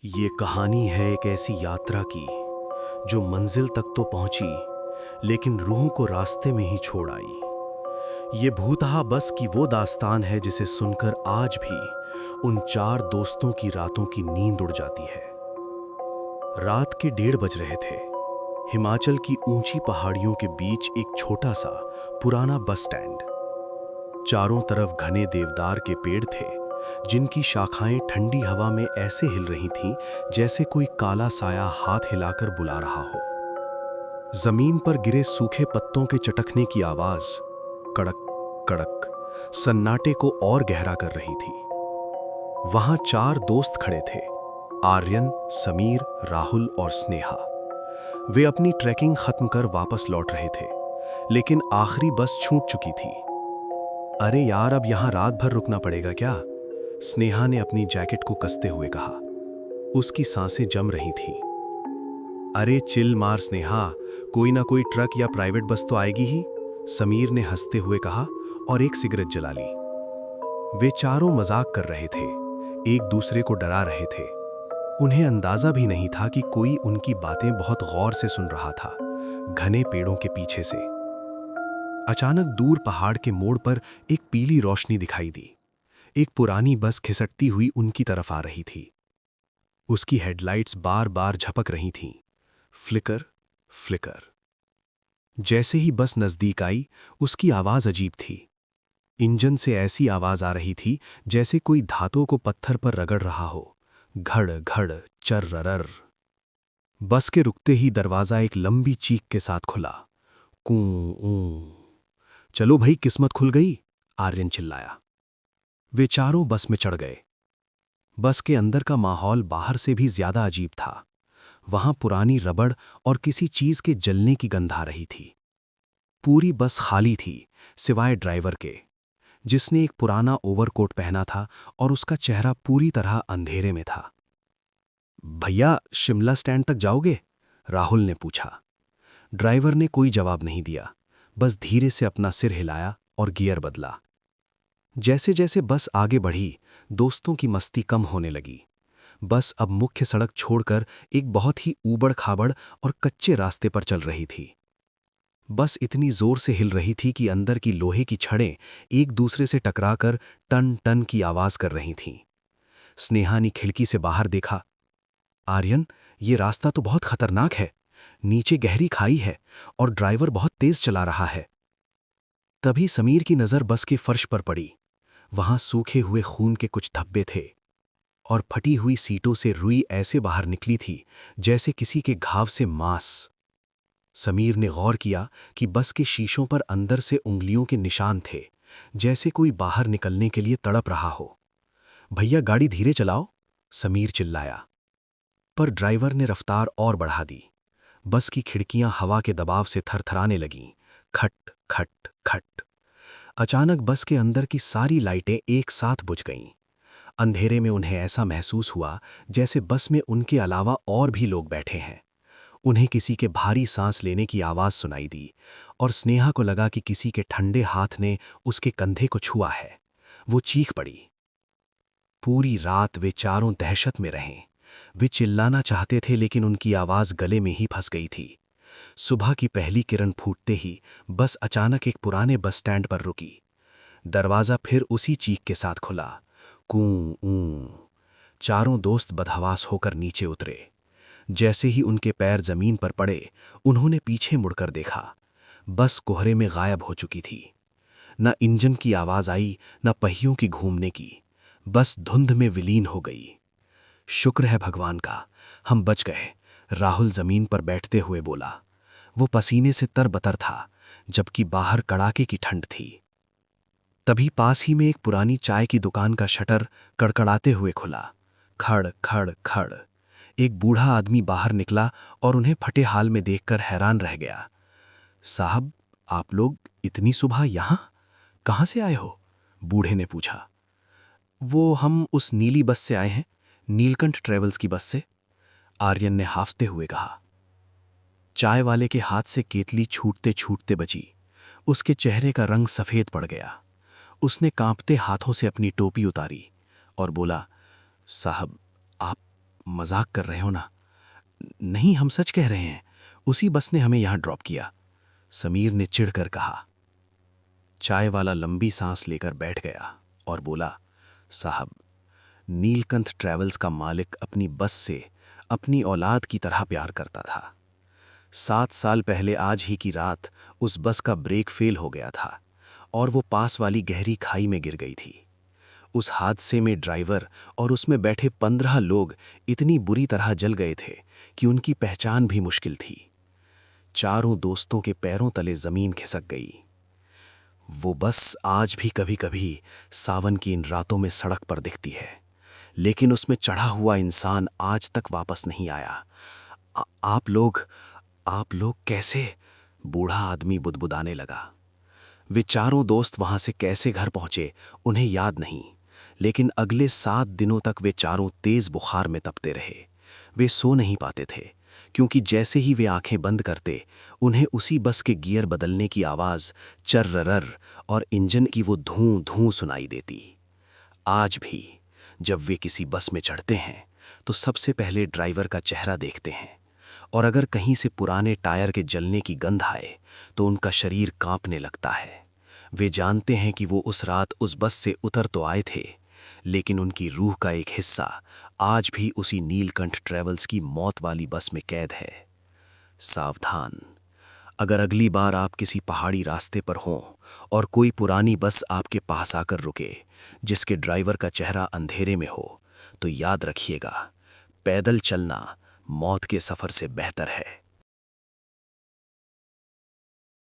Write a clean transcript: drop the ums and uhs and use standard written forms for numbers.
ये कहानी है एक ऐसी यात्रा की जो मंजिल तक तो पहुंची लेकिन रूह को रास्ते में ही छोड़ आई। ये भूतहा बस की वो दास्तान है जिसे सुनकर आज भी उन चार दोस्तों की रातों की नींद उड़ जाती है। रात के 1:30 बज रहे थे। हिमाचल की ऊंची पहाड़ियों के बीच एक छोटा सा पुराना बस स्टैंड। चारों तरफ घने देवदार के पेड़ थे जिनकी शाखाएं ठंडी हवा में ऐसे हिल रही थीं जैसे कोई काला साया हाथ हिलाकर बुला रहा हो। जमीन पर गिरे सूखे पत्तों के चटकने की आवाज कड़क कड़क सन्नाटे को और गहरा कर रही थी। वहां चार दोस्त खड़े थे, आर्यन, समीर, राहुल और स्नेहा। वे अपनी ट्रैकिंग खत्म कर वापस लौट रहे थे, लेकिन आखिरी बस छूट चुकी थी। अरे यार, अब यहां रात भर रुकना पड़ेगा क्या? स्नेहा ने अपनी जैकेट को कसते हुए कहा। उसकी सांसें जम रही थीं। अरे चिल मार स्नेहा, कोई ना कोई ट्रक या प्राइवेट बस तो आएगी ही, समीर ने हंसते हुए कहा और एक सिगरेट जला ली। वे चारों मजाक कर रहे थे, एक दूसरे को डरा रहे थे। उन्हें अंदाजा भी नहीं था कि कोई उनकी बातें बहुत गौर से सुन रहा था, घने पेड़ों के पीछे से। अचानक दूर पहाड़ के मोड़ पर एक पीली रोशनी दिखाई दी। एक पुरानी बस खिसकती हुई उनकी तरफ आ रही थी। उसकी हेडलाइट्स बार बार झपक रही थीं, फ्लिकर फ्लिकर। जैसे ही बस नजदीक आई, उसकी आवाज अजीब थी। इंजन से ऐसी आवाज आ रही थी जैसे कोई धातु को पत्थर पर रगड़ रहा हो, घड़ घड़ चर्रर। बस के रुकते ही दरवाजा एक लंबी चीख के साथ खुला। कूं ऊं। चलो भाई, किस्मत खुल गई, आर्यन चिल्लाया। वे चारों बस में चढ़ गए। बस के अंदर का माहौल बाहर से भी ज्यादा अजीब था। वहां पुरानी रबड़ और किसी चीज के जलने की गंध आ रही थी। पूरी बस खाली थी, सिवाय ड्राइवर के, जिसने एक पुराना ओवरकोट पहना था और उसका चेहरा पूरी तरह अंधेरे में था। भैया, शिमला स्टैंड तक जाओगे? राहुल ने पूछा। ड्राइवर ने कोई जवाब नहीं दिया, बस धीरे से अपना सिर हिलाया और गियर बदला। जैसे जैसे बस आगे बढ़ी, दोस्तों की मस्ती कम होने लगी। बस अब मुख्य सड़क छोड़कर एक बहुत ही ऊबड़-खाबड़ और कच्चे रास्ते पर चल रही थी। बस इतनी जोर से हिल रही थी कि अंदर की लोहे की छड़ें एक दूसरे से टकराकर टन टन की आवाज कर रही थीं। स्नेहा ने खिड़की से बाहर देखा। आर्यन, ये रास्ता तो बहुत खतरनाक है। नीचे गहरी खाई है और ड्राइवर बहुत तेज चला रहा है। तभी समीर की नजर बस के फर्श पर पड़ी। वहां सूखे हुए खून के कुछ धब्बे थे और फटी हुई सीटों से रुई ऐसे बाहर निकली थी जैसे किसी के घाव से मांस। समीर ने गौर किया कि बस के शीशों पर अंदर से उंगलियों के निशान थे, जैसे कोई बाहर निकलने के लिए तड़प रहा हो। भैया, गाड़ी धीरे चलाओ, समीर चिल्लाया। पर ड्राइवर ने रफ्तार और बढ़ा दी। बस की खिड़कियां हवा के दबाव से थरथराने लगीं, खट खट खट। अचानक बस के अंदर की सारी लाइटें एक साथ बुझ गईं। अंधेरे में उन्हें ऐसा महसूस हुआ जैसे बस में उनके अलावा और भी लोग बैठे हैं। उन्हें किसी के भारी सांस लेने की आवाज सुनाई दी और स्नेहा को लगा कि किसी के ठंडे हाथ ने उसके कंधे को छुआ है। वो चीख पड़ी। पूरी रात वे चारों दहशत में रहे। वे चिल्लाना चाहते थे लेकिन उनकी आवाज गले में ही फंस गई थी। सुबह की पहली किरण फूटते ही बस अचानक एक पुराने बस स्टैंड पर रुकी। दरवाजा फिर उसी चीख के साथ खुला। कूं ऊं। चारों दोस्त बदहवास होकर नीचे उतरे। जैसे ही उनके पैर जमीन पर पड़े, उन्होंने पीछे मुड़कर देखा। बस कोहरे में गायब हो चुकी थी। न इंजन की आवाज आई, न पहियों की घूमने की। बस धुंध में विलीन हो गई। शुक्र है भगवान का, हम बच गए, राहुल जमीन पर बैठते हुए बोला। वो पसीने से तरबतर था, जबकि बाहर कड़ाके की ठंड थी। तभी पास ही में एक पुरानी चाय की दुकान का शटर कड़कड़ाते हुए खुला। खड़ खड़ खड़। एक बूढ़ा आदमी बाहर निकला और उन्हें फटे हाल में देखकर हैरान रह गया। साहब, आप लोग इतनी सुबह यहाँ कहाँ से आए हो? बूढ़े ने पूछा। वो हम उस नीली बस से आए हैं, नीलकंठ ट्रेवल्स की बस से, आर्यन ने हाफते हुए कहा। चाय वाले के हाथ से केतली छूटते छूटते बची। उसके चेहरे का रंग सफेद पड़ गया। उसने कांपते हाथों से अपनी टोपी उतारी और बोला, साहब, आप मजाक कर रहे हो ना? नहीं, हम सच कह रहे हैं। उसी बस ने हमें यहाँ ड्रॉप किया, समीर ने चिढ़कर कहा। चाय वाला लंबी सांस लेकर बैठ गया और बोला, साहब, नीलकंठ ट्रैवल्स का मालिक अपनी बस से अपनी औलाद की तरह प्यार करता था। 7 साल पहले आज ही की रात उस बस का ब्रेक फेल हो गया था और वो पास वाली गहरी खाई में गिर गई थी। उस हादसे में ड्राइवर और उसमें बैठे 15 लोग इतनी बुरी तरह जल गए थे कि उनकी पहचान भी मुश्किल थी। चारों दोस्तों के पैरों तले जमीन खिसक गई। वो बस आज भी कभी-कभी सावन की इन रातों में सड़क पर दिखती है, लेकिन उसमें चढ़ा हुआ इंसान आज तक वापस नहीं आया। आप लोग कैसे? बूढ़ा आदमी बुदबुदाने लगा। वे चारों दोस्त वहां से कैसे घर पहुंचे उन्हें याद नहीं, लेकिन अगले 7 दिनों तक वे चारों तेज बुखार में तपते रहे। वे सो नहीं पाते थे, क्योंकि जैसे ही वे आंखें बंद करते, उन्हें उसी बस के गियर बदलने की आवाज़, चर्ररर और इंजन की वो धूं धूं सुनाई देती। आज भी जब वे किसी बस में चढ़ते हैं तो सबसे पहले ड्राइवर का चेहरा देखते हैं, और अगर कहीं से पुराने टायर के जलने की गंध आए तो उनका शरीर कांपने लगता है। वे जानते हैं कि वो उस रात उस बस से उतर तो आए थे, लेकिन उनकी रूह का एक हिस्सा आज भी उसी नीलकंठ ट्रैवल्स की मौत वाली बस में कैद है। सावधान, अगर अगली बार आप किसी पहाड़ी रास्ते पर हों और कोई पुरानी बस आपके पास आकर रुके जिसके ड्राइवर का चेहरा अंधेरे में हो, तो याद रखिएगा, पैदल चलना मौत के सफ़र से बेहतर है।